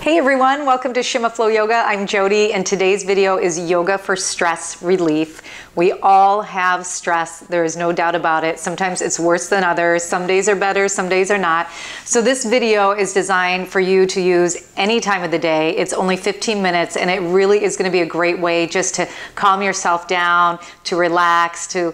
Hey everyone, welcome to Shima Flow Yoga. I'm Jody and today's video is yoga for stress relief. We all have stress, there is no doubt about it. Sometimes it's worse than others. Some days are better, some days are not. So this video is designed for you to use any time of the day. It's only 15 minutes and it really is going to be a great way just to calm yourself down, to relax, to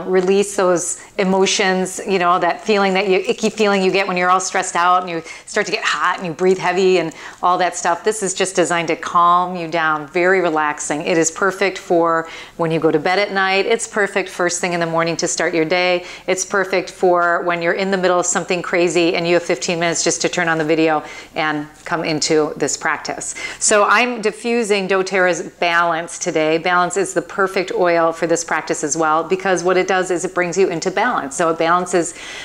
release those emotions, you know, that feeling, that icky feeling you get when you're all stressed out and you start to get hot and you breathe heavy and all that stuff. This is just designed to calm you down, very relaxing. It is perfect for when you go to bed at night. It's perfect first thing in the morning to start your day. It's perfect for when you're in the middle of something crazy and you have 15 minutes just to turn on the video and come into this practice. So I'm diffusing doTERRA's Balance today. Balance is the perfect oil for this practice as well, because what it does is it brings you into balance. So it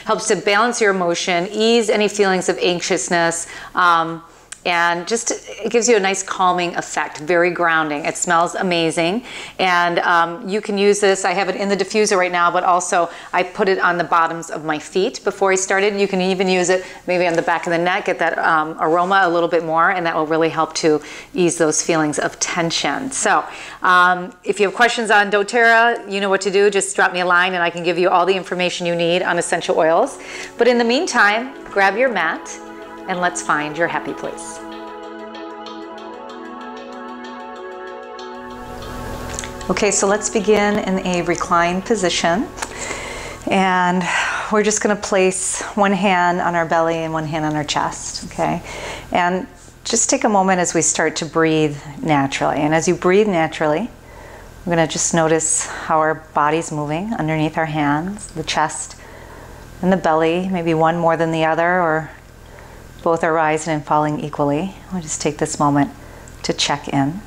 helps to balance your emotion, ease any feelings of anxiousness, and just it gives you a nice calming effect, very grounding. It smells amazing, and you can use this. I have it in the diffuser right now, but also I put it on the bottoms of my feet before I started. You can even use it maybe on the back of the neck, get that aroma a little bit more, and that will really help to ease those feelings of tension. So if you have questions on doTERRA, you know what to do. Just drop me a line and I can give you all the information you need on essential oils. But in the meantime, grab your mat and let's find your happy place. Okay, so let's begin in a reclined position. And we're just gonna place one hand on our belly and one hand on our chest, okay? And just take a moment as we start to breathe naturally. And as you breathe naturally, we're gonna just notice how our body's moving underneath our hands, the chest and the belly, maybe one more than the other, or both are rising and falling equally. We'll just take this moment to check in.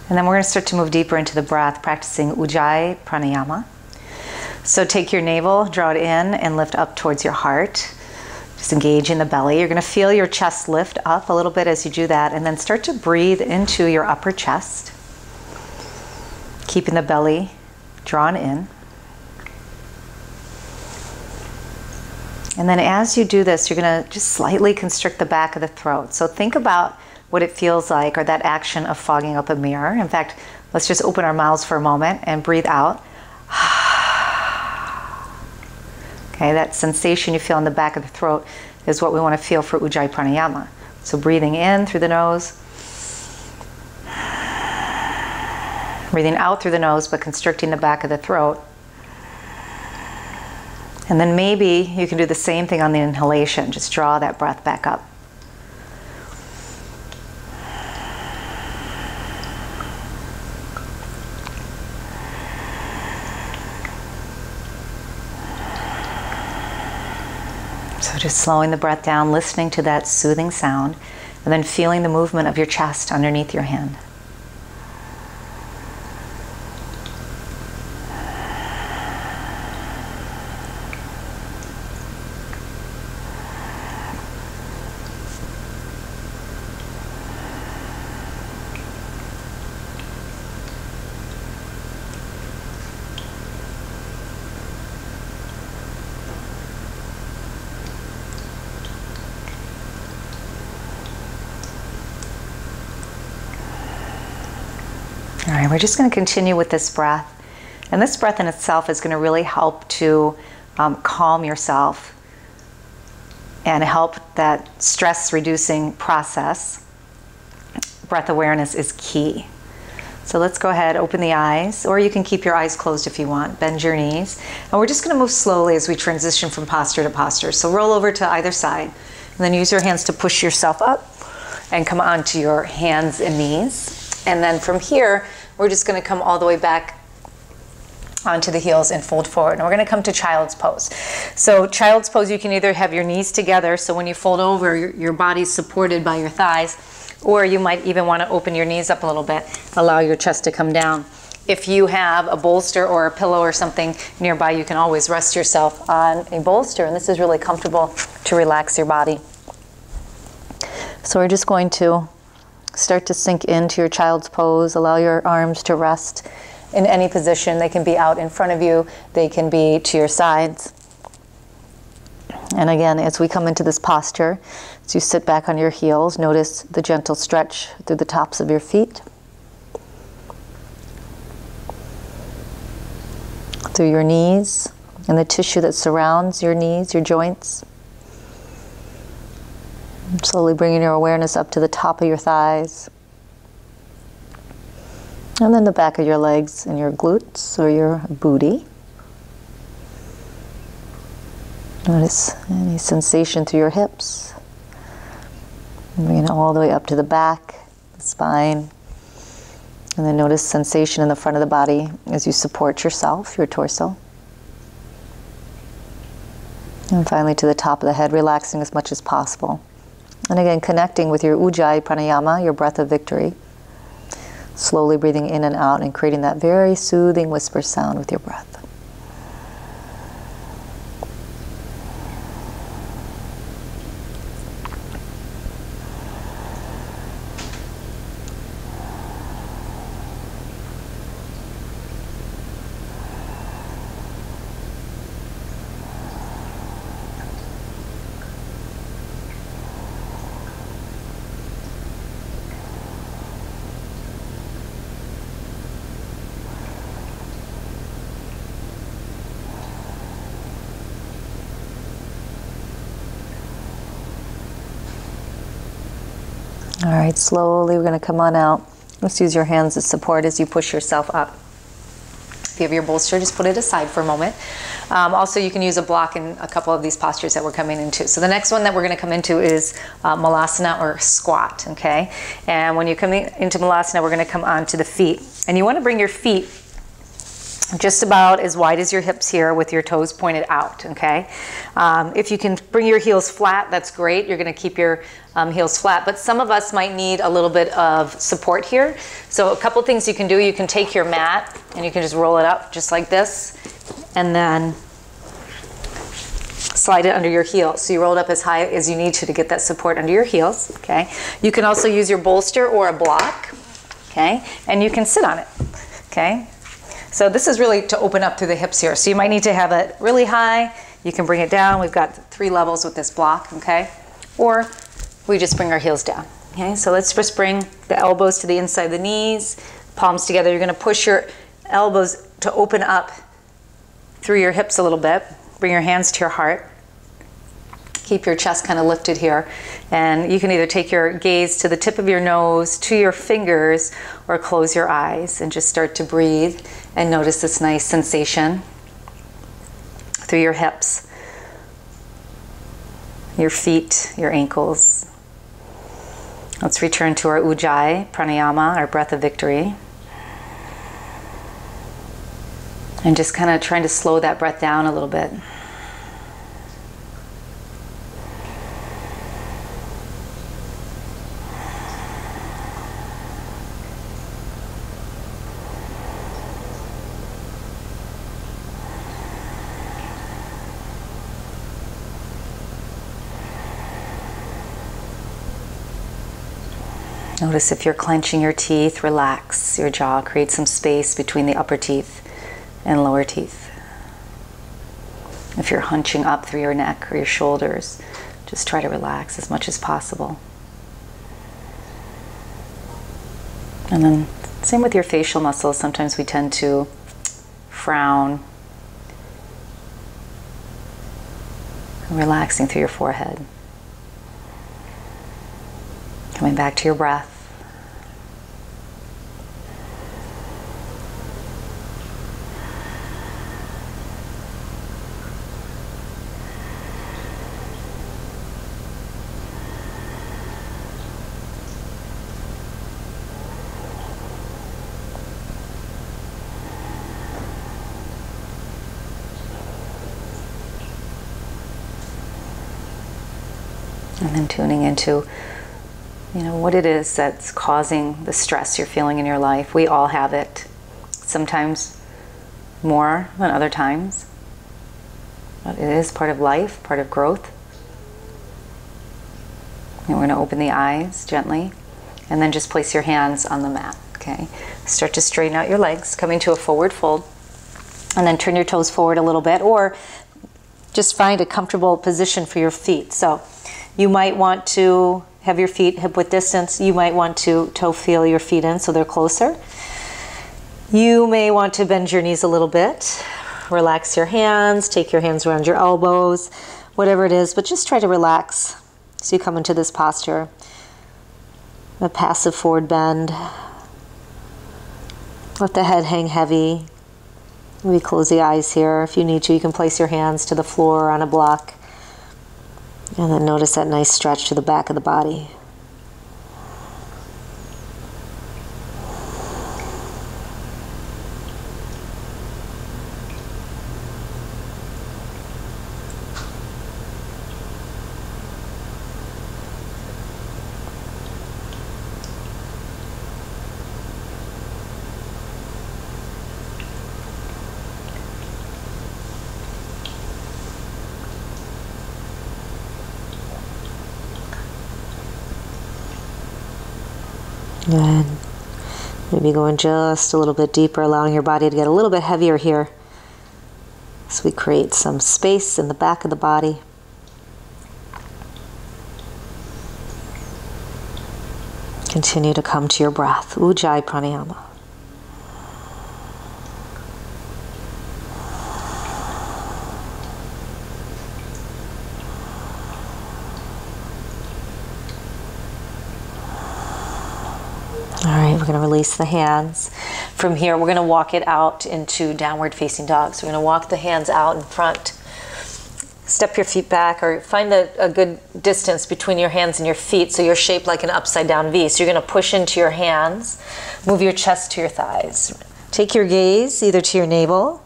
And then we're going to start to move deeper into the breath, practicing Ajay Pranayama. So take your navel, draw it in, and lift up towards your heart. Just engage in the belly. You're going to feel your chest lift up a little bit as you do that, and then start to breathe into your upper chest, keeping the belly drawn in. And then as you do this, you're going to just slightly constrict the back of the throat. So think about what it feels like, or that action of fogging up a mirror. In fact, let's just open our mouths for a moment and breathe out. Okay, that sensation you feel in the back of the throat is what we want to feel for Ajay Pranayama. So breathing in through the nose, breathing out through the nose, but constricting the back of the throat. And then maybe you can do the same thing on the inhalation. Just draw that breath back up. So just slowing the breath down, listening to that soothing sound, and then feeling the movement of your chest underneath your hand. All right, we're just going to continue with this breath. And this breath in itself is going to really help to calm yourself and help that stress-reducing process. Breath awareness is key. So let's go ahead, open the eyes, or you can keep your eyes closed if you want. Bend your knees. And we're just going to move slowly as we transition from posture to posture. So roll over to either side, and then use your hands to push yourself up and come onto your hands and knees. And then from here, we're just going to come all the way back onto the heels and fold forward. And we're going to come to child's pose. So child's pose, you can either have your knees together, so when you fold over, your body's supported by your thighs, or you might even want to open your knees up a little bit, allow your chest to come down. if you have a bolster or a pillow or something nearby, you can always rest yourself on a bolster, and this is really comfortable to relax your body. So we're just going to start to sink into your child's pose. Allow your arms to rest in any position. They can be out in front of you, they can be to your sides. And again, as we come into this posture, as you sit back on your heels, notice the gentle stretch through the tops of your feet, through your knees, and the tissue that surrounds your knees, your joints. Slowly bringing your awareness up to the top of your thighs. And then the back of your legs and your glutes or your booty. Notice any sensation through your hips. And bring it all the way up to the back, the spine. And then notice sensation in the front of the body as you support yourself, your torso. And finally to the top of the head, relaxing as much as possible. And again, connecting with your Ajay Pranayama, your breath of victory. Slowly breathing in and out and creating that very soothing whisper sound with your breath. All right, slowly we're going to come on out. Let's use your hands as support as you push yourself up. If you have your bolster, just put it aside for a moment. Also, you can use a block in a couple of these postures that we're coming into. So the next one that we're going to come into is malasana or squat, okay? And when you come into malasana, we're going to come onto the feet. And you want to bring your feet just about as wide as your hips here with your toes pointed out, okay? If you can bring your heels flat, that's great. You're going to keep your heels flat, but some of us might need a little bit of support here. So a couple things you can do. You can take your mat and you can just roll it up just like this and then slide it under your heels. So you roll it up as high as you need to get that support under your heels, okay? You can also use your bolster or a block, okay? And you can sit on it, okay? So this is really to open up through the hips here. So you might need to have it really high. You can bring it down. We've got 3 levels with this block, okay? Or we just bring our heels down, okay? So let's just bring the elbows to the inside of the knees, palms together. You're gonna push your elbows to open up through your hips a little bit. Bring your hands to your heart. Keep your chest kind of lifted here. And you can either take your gaze to the tip of your nose, to your fingers, or close your eyes and just start to breathe and notice this nice sensation through your hips, your feet, your ankles. Let's return to our Ajay Pranayama, our breath of victory. And just kind of trying to slow that breath down a little bit. Notice if you're clenching your teeth, relax your jaw, create some space between the upper teeth and lower teeth. If you're hunching up through your neck or your shoulders, just try to relax as much as possible. And then same with your facial muscles. Sometimes we tend to frown. Relaxing through your forehead. Coming back to your breath. And then tuning into, what it is that's causing the stress you're feeling in your life. We all have it. sometimes more than other times. But it is part of life, part of growth. And we're going to open the eyes gently, and then just place your hands on the mat, okay? Start to straighten out your legs, coming to a forward fold, and then turn your toes forward a little bit, or just find a comfortable position for your feet. So you might want to have your feet hip-width distance. You might want to toe feel your feet in so they're closer. You may want to bend your knees a little bit. Relax your hands, take your hands around your elbows, whatever it is, but just try to relax. So you come into this posture, a passive forward bend. Let the head hang heavy. Maybe close the eyes here. If you need to, you can place your hands to the floor or on a block. And then notice that nice stretch to the back of the body. Good. Maybe going just a little bit deeper, allowing your body to get a little bit heavier here. So we create some space in the back of the body. Continue to come to your breath. Ajay Pranayama. All right, we're going to release the hands. From here, we're going to walk it out into downward facing dog. So we're going to walk the hands out in front. Step your feet back, or find a good distance between your hands and your feet so you're shaped like an upside down V. So you're going to push into your hands, move your chest to your thighs. Take your gaze either to your navel,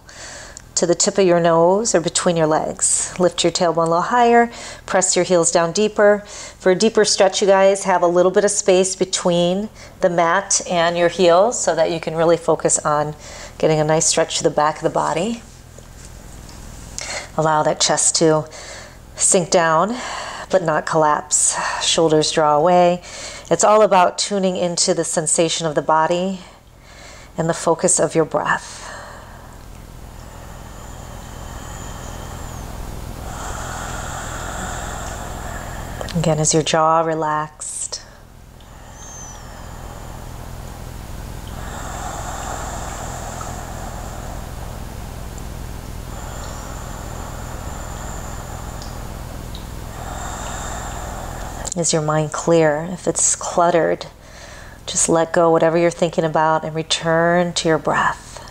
to the tip of your nose, or between your legs. Lift your tailbone a little higher, press your heels down deeper. For a deeper stretch, you guys have a little bit of space between the mat and your heels so that you can really focus on getting a nice stretch to the back of the body. Allow that chest to sink down, but not collapse. Shoulders draw away. It's all about tuning into the sensation of the body and the focus of your breath. Again, is your jaw relaxed? Is your mind clear? If it's cluttered, just let go whatever you're thinking about and return to your breath.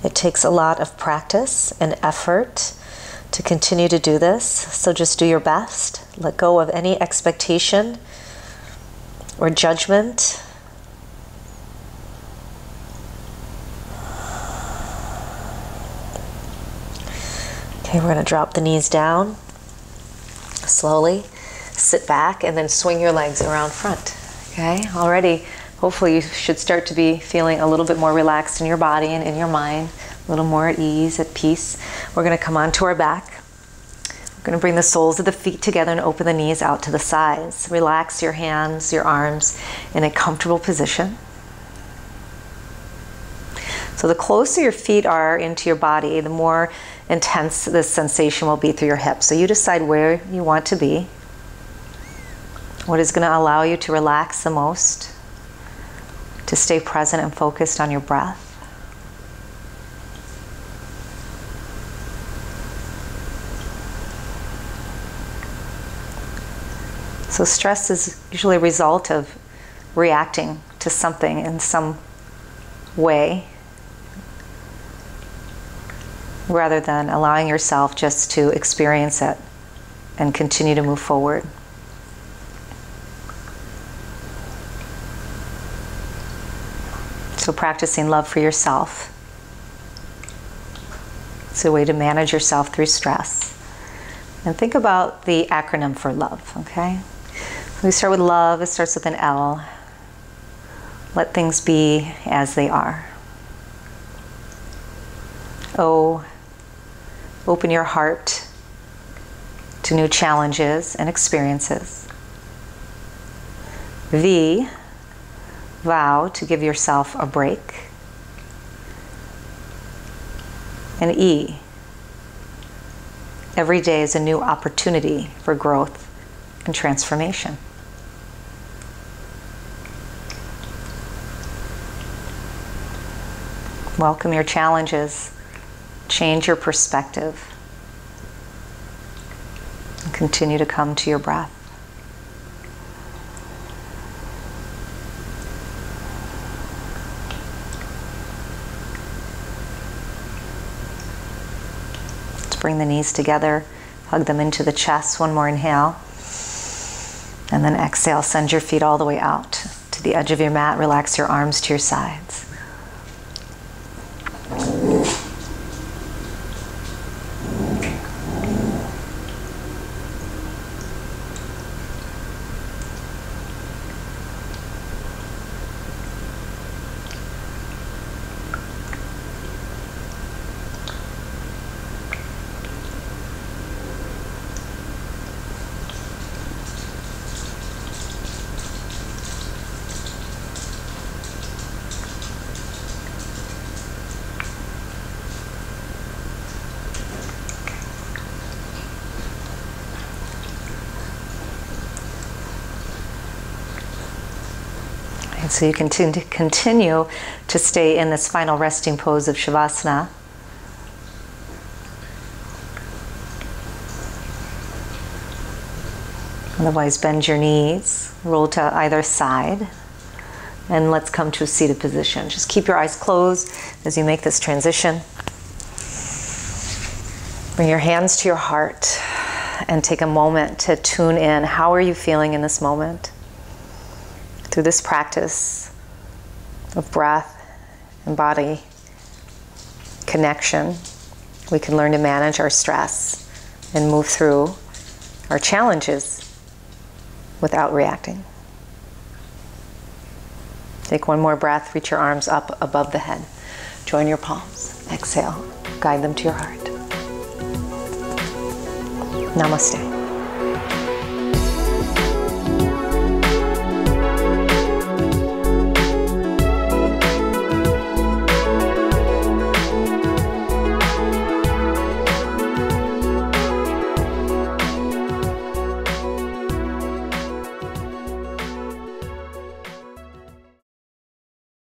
It takes a lot of practice and effort to continue to do this, so just do your best. Let go of any expectation or judgment. Okay, we're going to drop the knees down slowly. Sit back and then swing your legs around front. Okay, already hopefully you should start to be feeling a little bit more relaxed in your body and in your mind, a little more at ease, at peace. We're going to come onto our back. We're going to bring the soles of the feet together and open the knees out to the sides. Relax your hands, your arms in a comfortable position. So the closer your feet are into your body, the more intense this sensation will be through your hips. So you decide where you want to be. What is going to allow you to relax the most, to stay present and focused on your breath. So stress is usually a result of reacting to something in some way, rather than allowing yourself just to experience it and continue to move forward. So practicing love for yourself. It's a way to manage yourself through stress. And think about the acronym for love, okay? So we start with love. It starts with an L. Let things be as they are. O, open your heart to new challenges and experiences. V, vow to give yourself a break. And E, every day is a new opportunity for growth and transformation. Welcome your challenges. Change your perspective. And continue to come to your breath. Let's bring the knees together. Hug them into the chest. One more inhale. And then exhale. Send your feet all the way out to the edge of your mat. Relax your arms to your sides. So you continue to stay in this final resting pose of Shavasana. Otherwise, bend your knees, roll to either side, and let's come to a seated position. Just keep your eyes closed as you make this transition. Bring your hands to your heart and take a moment to tune in. How are you feeling in this moment? Through this practice of breath and body connection, we can learn to manage our stress and move through our challenges without reacting. Take one more breath, reach your arms up above the head. Join your palms. Exhale, guide them to your heart. Namaste.